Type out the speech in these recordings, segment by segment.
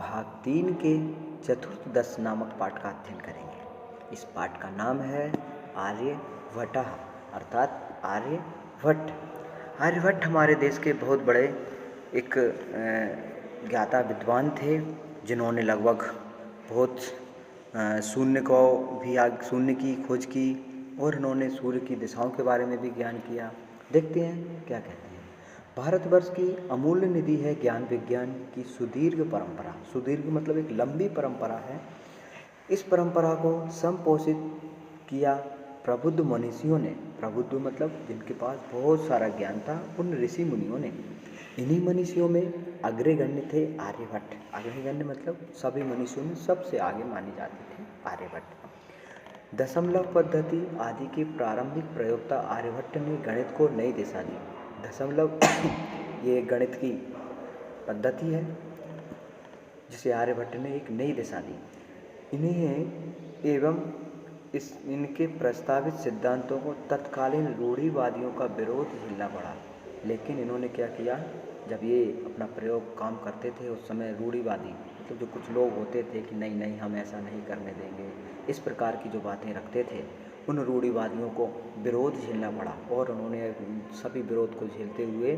भाग 3 के चतुर्थ दस नामक पाठ का अध्ययन करेंगे। इस पाठ का नाम है आर्यभट्टः अर्थात आर्यभट्ट। आर्यभट्ट हमारे देश के बहुत बड़े एक ज्ञाता विद्वान थे, जिन्होंने लगभग बहुत शून्य की खोज की और इन्होंने सूर्य की दिशाओं के बारे में भी ज्ञान किया। देखते हैं क्या कहते हैं। भारतवर्ष की अमूल्य निधि है ज्ञान विज्ञान की सुदीर्घ परंपरा। सुदीर्घ मतलब एक लंबी परंपरा है। इस परंपरा को संपोषित किया प्रबुद्ध मनीषियों ने। प्रबुद्ध मतलब जिनके पास बहुत सारा ज्ञान था, उन ऋषि मुनियों ने। इन्हीं मनीषियों में अग्रगण्य थे आर्यभट्ट। अग्रगण्य मतलब सभी मनीषियों में सबसे आगे माने जाते थे आर्यभट्ट। दशमलव पद्धति आदि के प्रारंभिक प्रयोक्ता आर्यभट्ट ने गणित को नई दिशा दी। दशमलव ये गणित की पद्धति है जिसे आर्यभट्ट ने एक नई दिशा दी। इन्हें एवं इनके प्रस्तावित सिद्धांतों को तत्कालीन रूढ़िवादियों का विरोध झेलना पड़ा। लेकिन इन्होंने क्या किया, जब ये अपना प्रयोग काम करते थे उस समय रूढ़िवादी मतलब जो कुछ लोग होते थे कि नहीं नहीं हम ऐसा नहीं करने देंगे, इस प्रकार की जो बातें रखते थे, उन रूढ़िवादियों को विरोध झेलना पड़ा और उन्होंने सभी विरोध को झेलते हुए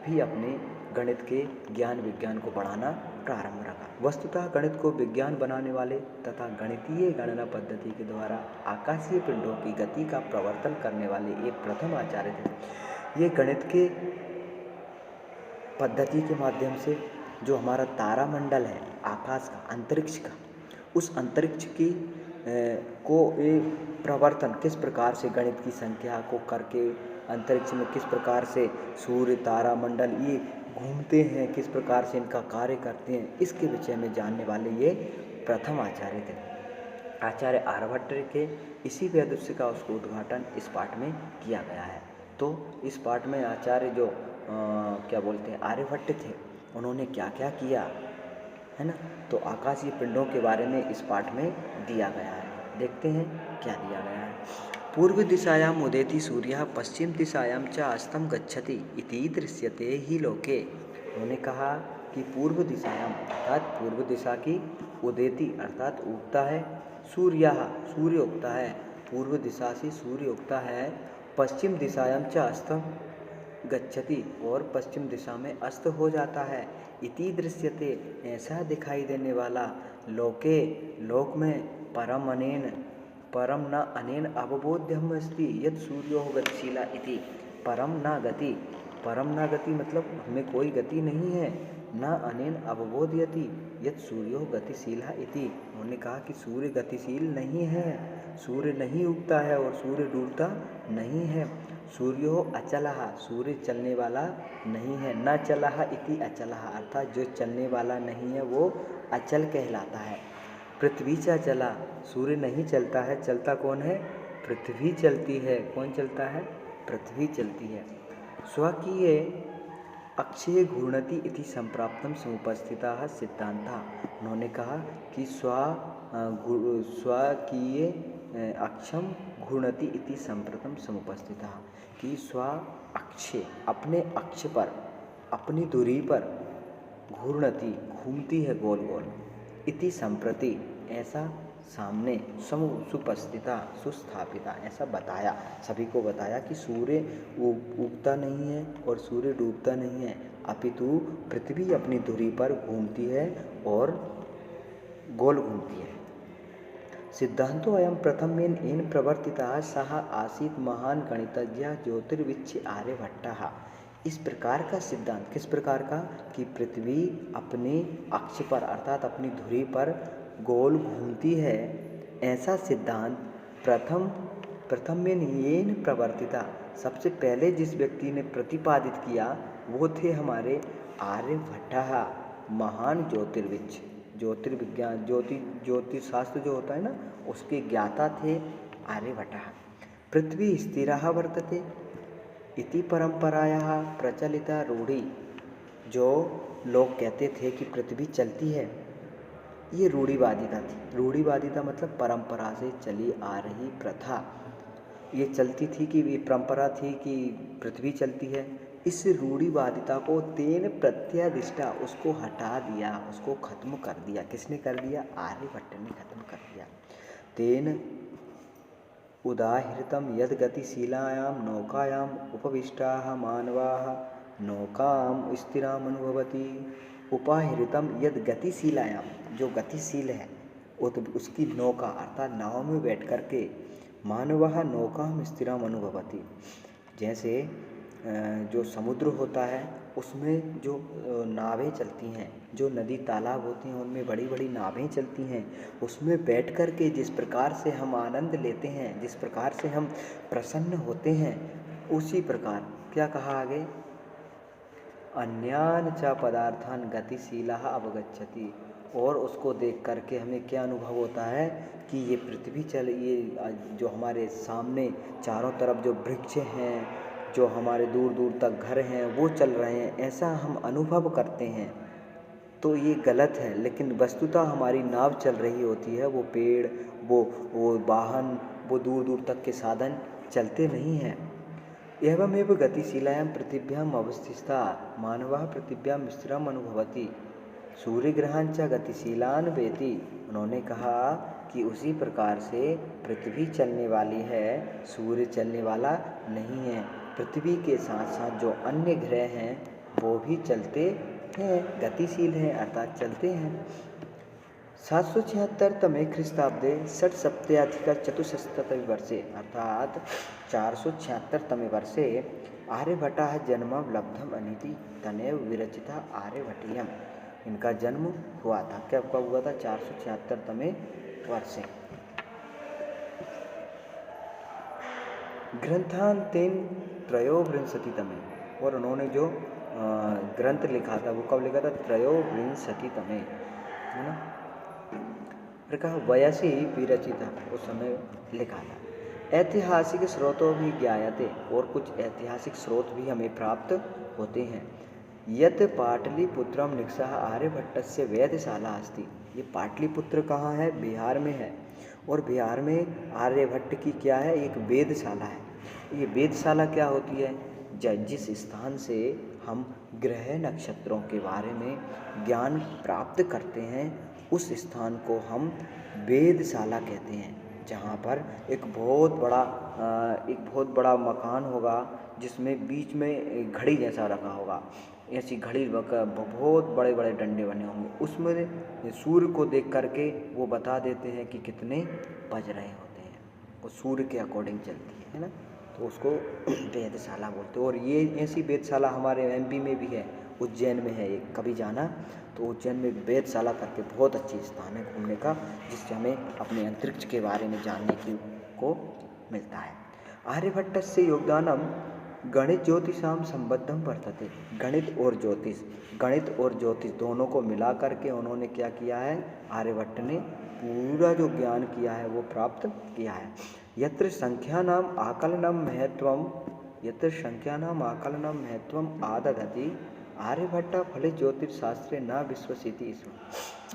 भी अपने गणित के ज्ञान विज्ञान को बढ़ाना प्रारंभ रखा। वस्तुतः गणित को विज्ञान बनाने वाले तथा गणितीय गणना पद्धति के द्वारा आकाशीय पिंडों की गति का प्रवर्तन करने वाले ये प्रथम आचार्य थे। ये गणित के पद्धति के माध्यम से जो हमारा तारामंडल है, आकाश का, अंतरिक्ष का, उस अंतरिक्ष की को एक प्रवर्तन किस प्रकार से गणित की संख्या को करके अंतरिक्ष में किस प्रकार से सूर्य तारामंडल ये घूमते हैं, किस प्रकार से इनका कार्य करते हैं, इसके विषय में जानने वाले ये प्रथम आचार्य थे। आचार्य आर्यभट्ट के इसी वेदस्य का उसको उद्घाटन इस पाठ में किया गया है। तो इस पाठ में आचार्य जो क्या बोलते हैं आर्यभट्ट थे, उन्होंने क्या क्या किया है ना, तो आकाशीय पिंडों के बारे में इस पाठ में दिया गया है। देखते हैं क्या दिया गया है। पूर्व दिशायाम उदेति सूर्यः पश्चिम दिशायाम च अस्तं गच्छति इति दृश्यते ही लोके। उन्होंने कहा कि पूर्व दिशायाम अर्थात पूर्व दिशा की उदेति अर्थात उगता है, सूर्यः सूर्य उगता है, पूर्व दिशा से सूर्य उगता है, पश्चिम दिशायाम च अस्तं गच्छति और पश्चिम दिशा में अस्त हो जाता है, इति दृश्यते ऐसा दिखाई देने वाला, लोके लोक में परम न अनेन अवबोध्यम अस्ति यत् सूर्यो गतिशीला इति। परम न गति मतलब हमें कोई गति नहीं है, न अनेन अवबोध्यति यत् सूर्यो गतिशीला इति। उन्होंने कहा कि सूर्य गतिशील नहीं है, सूर्य नहीं उगता है और सूर्य डूबता नहीं है। सूर्यो अचलः सूर्य चलने वाला नहीं है, न चलः इति अचलः अर्थात जो चलने वाला नहीं है वो अचल कहलाता है। पृथ्वी च चला सूर्य नहीं चलता है, चलता कौन है, पृथ्वी चलती है। कौन चलता है, पृथ्वी चलती है। स्वकीय अक्षय घूर्णति इति संप्राप्तम समुपस्थितः सिद्धांतः। उन्होंने कहा कि स्वकीय अक्षम घूर्णति इति संप्रतम समुपस्थितः कि स्व अक्षय अपने अक्ष पर अपनी दूरी पर घूर्णति घूमती है गोल गोल, इति संप्रति ऐसा सामने सुपस्थिता सुस्थापिता ऐसा बताया, सभी को बताया कि सूर्य उगता नहीं है और सूर्य डूबता नहीं है, अपितु पृथ्वी अपनी धुरी पर घूमती है और गोल घूमती है। सिद्धांतो अयम प्रथमेन इन प्रवर्तिता सह आसीत महान गणितज्ञ ज्योतिर्विच्छि आर्यभट्टः। इस प्रकार का सिद्धांत किस प्रकार का कि पृथ्वी अपने अक्ष पर अर्थात अपनी धुरी पर गोल घूमती है, ऐसा सिद्धांत प्रथम में येन प्रवर्तिता सबसे पहले जिस व्यक्ति ने प्रतिपादित किया वो थे हमारे आर्यभट्ट। महान ज्योतिर्विच ज्योतिर्विज्ञान ज्योतिषशास्त्र जो होता है ना, उसके ज्ञाता थे आर्यभट्ट। पृथ्वी स्थिरः वर्तते इति परंपरायाः प्रचलिता रूढ़ी। जो लोग कहते थे कि पृथ्वी चलती है, ये रूढ़िवादिता थी। रूढ़िवादिता मतलब परंपरा से चली आ रही प्रथा। ये चलती थी कि ये परंपरा थी कि पृथ्वी चलती है, इस रूढ़िवादिता को तेन प्रत्यधिष्ठा, उसको हटा दिया, उसको खत्म कर दिया। किसने कर दिया? आर्यभट्ट ने खत्म कर दिया। तेन उदाहृतं यद् गतिशीलायां नौकायां उपविष्टाः मानवाः नौकां स्थिराम् अनुभवति। उपाहृतं यद् गतिशीलायां, जो गतिशील है उसकी नौका अर्थात नाव में बैठ करके मानवः नौकां स्थिराम् अनुभवति। जैसे जो समुद्र होता है उसमें जो नावें चलती हैं, जो नदी तालाब होती हैं उनमें बड़ी बड़ी नावें चलती हैं, उसमें बैठ कर के जिस प्रकार से हम आनंद लेते हैं, जिस प्रकार से हम प्रसन्न होते हैं, उसी प्रकार क्या कहा आगे? अन्यान च पदार्थान गतिशीलः अवगच्छति। और उसको देख करके हमें क्या अनुभव होता है कि ये पृथ्वी ये जो हमारे सामने चारों तरफ जो वृक्ष हैं, जो हमारे दूर दूर तक घर हैं, वो चल रहे हैं, ऐसा हम अनुभव करते हैं। तो ये गलत है, लेकिन वस्तुतः हमारी नाव चल रही होती है, वो पेड़, वो वाहन, वो दूर दूर तक के साधन चलते नहीं हैं। एवमेव गतिशीलायां पृथिव्याम् अवस्थिता मानवः पृथिव्यां स्थिरम् अनुभवति सूर्यग्रहान् च गतिशीलान् वेति। उन्होंने कहा कि उसी प्रकार से पृथ्वी चलने वाली है, सूर्य चलने वाला नहीं है। पृथ्वी के साथ साथ जो अन्य ग्रह हैं वो भी चलते हैं, गतिशील हैं, अर्थात चलते हैं। 776 ख्रीस्ताब्दे 6 वर्षे अर्थात 476 वर्षे आर्यभट्टः जन्मं लब्धम् अनिति तनेव विरचिता आर्यभट्टीयम्। इनका जन्म हुआ था, कब हुआ था? 476 वर्षे। ग्रंथान्तेन त्रयोविंशतितमे, और उन्होंने जो ग्रंथ लिखा था वो कब लिखा था? 323 है ना, कहा वयसी विरचिता, उस समय लिखा था। ऐतिहासिक स्रोतों भी ज्ञायते, और कुछ ऐतिहासिक स्रोत भी हमें प्राप्त होते हैं। यत पाटलिपुत्रम निक्षः आर्यभट्टस्य वेधशाला अस्ति। ये पाटलिपुत्र कहाँ है? बिहार में है, और बिहार में आर्यभट्ट की क्या है? एक वेधशाला है। ये वेधशाला क्या होती है? जिस स्थान से हम ग्रह नक्षत्रों के बारे में ज्ञान प्राप्त करते हैं, उस स्थान को हम वेधशाला कहते हैं। जहाँ पर एक बहुत बड़ा मकान होगा, जिसमें बीच में घड़ी जैसा रखा होगा, ऐसी घड़ी बहुत बड़े बड़े डंडे बने होंगे, उसमें सूर्य को देख करके वो बता देते हैं कि कितने बज रहे होते हैं, वो सूर्य के अकॉर्डिंग चलती है ना, तो उसको वेधशाला बोलते हैं। और ये ऐसी वेधशाला हमारे एमपी में भी है, उज्जैन में है। एक कभी जाना तो उज्जैन में वेधशाला करके बहुत अच्छी स्थान है घूमने का, जिससे हमें अपने अंतरिक्ष के बारे में जानने को मिलता है। आर्यभट्ट से योगदानम गणित ज्योतिषाम संबद्धम वर्तते। गणित और ज्योतिष दोनों को मिला करके उन्होंने क्या किया है? आर्यभट्ट ने पूरा जो ज्ञान किया है वो प्राप्त किया है। यत्र संख्यानाम आकलनम महत्वम आदधति आर्यभट्ट फलित ज्योतिष शास्त्रे न विश्वसिति स्म।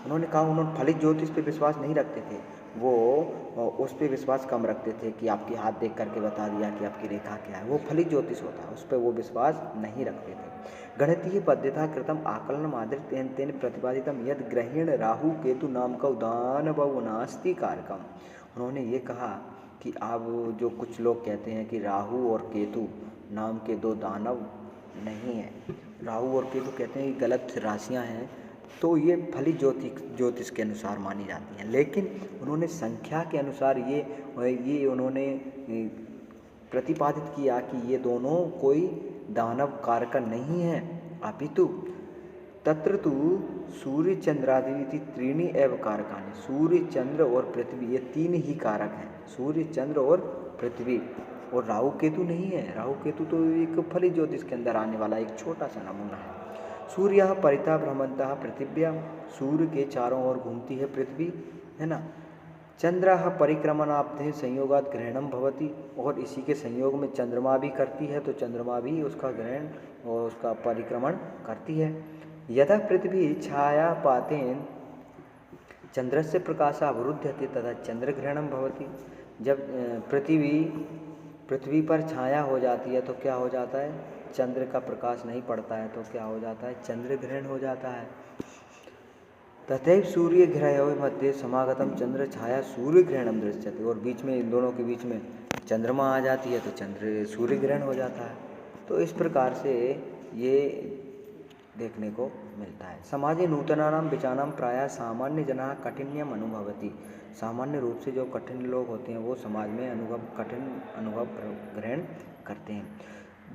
उन्होंने कहा उन्होंने फलित ज्योतिष पे विश्वास नहीं रखते थे, वो उस पे विश्वास कम रखते थे कि आपकी हाथ देख करके बता दिया कि आपकी रेखा क्या है, वो फलित ज्योतिष होता है, उस पर वो विश्वास नहीं रखते थे। गणितीय पद्धता कृतम आकलनम आदृत तेन प्रतिपादितम यद ग्रहीण राहु केतु नाम का दानव नास्ति कारकम। उन्होंने ये कहा कि अब जो कुछ लोग कहते हैं कि राहु और केतु नाम के दो दानव नहीं हैं, राहु और केतु कहते हैं कि गलत राशियां हैं, तो ये फलित ज्योतिष के अनुसार मानी जाती हैं। लेकिन उन्होंने संख्या के अनुसार ये उन्होंने प्रतिपादित किया कि ये दोनों कोई दानव कारक नहीं है, अपितु तत्र तु सूर्य चंद्रादि त्रीणि एव कारकानि। सूर्य चंद्र और पृथ्वी ये तीन ही कारक हैं, सूर्य चंद्र और पृथ्वी, और राहु केतु नहीं है। राहु केतु तो एक फलित ज्योतिष के अंदर आने वाला एक छोटा सा नमूना है। सूर्य परितः भ्रमन्तः पृथिव्या, सूर्य के चारों ओर घूमती है पृथ्वी, है ना। चंद्र परिक्रमणाब्धे संयोगात ग्रहणम भवति, और इसी के संयोग में चंद्रमा भी करती है, तो चंद्रमा भी उसका ग्रहण और उसका परिक्रमण करती है। यदा पृथ्वी छायापातेन चंद्रस्य प्रकाश अवरुध्यते तथा चंद्रग्रहणम भवति। जब पृथ्वी पर छाया हो जाती है तो क्या हो जाता है? चंद्र का प्रकाश नहीं पड़ता है तो क्या हो जाता है, चंद्र ग्रहण हो जाता है। तथैव सूर्य ग्रहयोः मध्ये समागतम चंद्र छाया सूर्य ग्रहणम दृश्यते, और बीच में इन दोनों के बीच में चंद्रमा आ जाती है तो चंद्र सूर्य ग्रहण हो जाता है। तो इस प्रकार से ये देखने को मिलता है। समाजे नूतनानां विचानां प्रायः सामान्य जनाः काठिन्यम अनुभवति, सामान्य रूप से जो कठिन लोग होते हैं वो समाज में कठिन अनुभव ग्रहण करते हैं।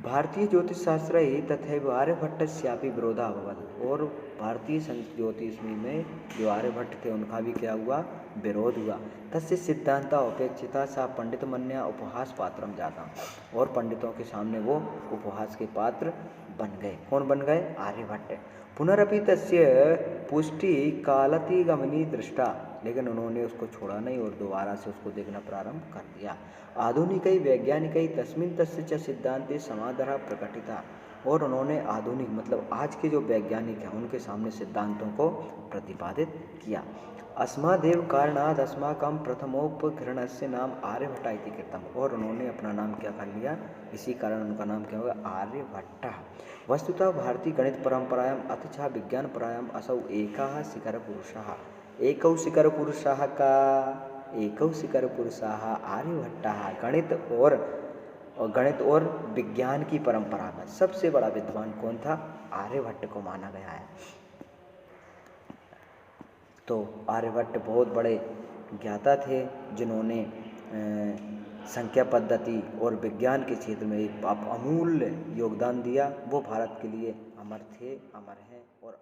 भारतीय ज्योतिष शास्त्र ही तथैव आर्यभट्टस्यापि विरोधा अभवत्, और भारतीय ज्योतिष में जो आर्यभट्ट थे उनका भी क्या हुआ, विरोध हुआ। तस्य सिद्धांता उपेक्षिता सा पंडित मन्या उपहास पात्रम जाता, और पंडितों के सामने वो उपहास के पात्र बन गए। कौन बन गए, आर्यभट्ट। पुनरपि तस्य पुष्टि कालतिगमनी दृष्टा, लेकिन उन्होंने उसको छोड़ा नहीं और दोबारा से उसको देखना प्रारंभ कर दिया। आधुनिकै वैज्ञानिकै तस्मिन् तस्य च सिद्धांते समादरः प्रकटिता, और उन्होंने आधुनिक मतलब आज के जो वैज्ञानिक हैं उनके सामने सिद्धांतों को प्रतिपादित किया। अस्मादेव कारणात् अस्माकं प्रथमोपग्रहणस्य नाम आर्यभट्ट इति कृतम्, और उन्होंने अपना नाम क्या कर लिया, इसी कारण उनका नाम क्या होगा, आर्यभट्ट। वस्तुतः भारतीय गणित परंपरायाम् अथ च विज्ञान परंपरायाम् असौ एकः शिखरपुरुषः, एकौ शिखरपुरुषः का, एकौ शिखरपुरुषः आर्यभट्टः। गणित और विज्ञान की परंपरा में सबसे बड़ा विद्वान कौन था, आर्यभट्ट को माना गया है। तो आर्यभट्ट बहुत बड़े ज्ञाता थे जिन्होंने संख्या पद्धति और विज्ञान के क्षेत्र में एक अमूल्य योगदान दिया। वो भारत के लिए अमर थे, अमर हैं और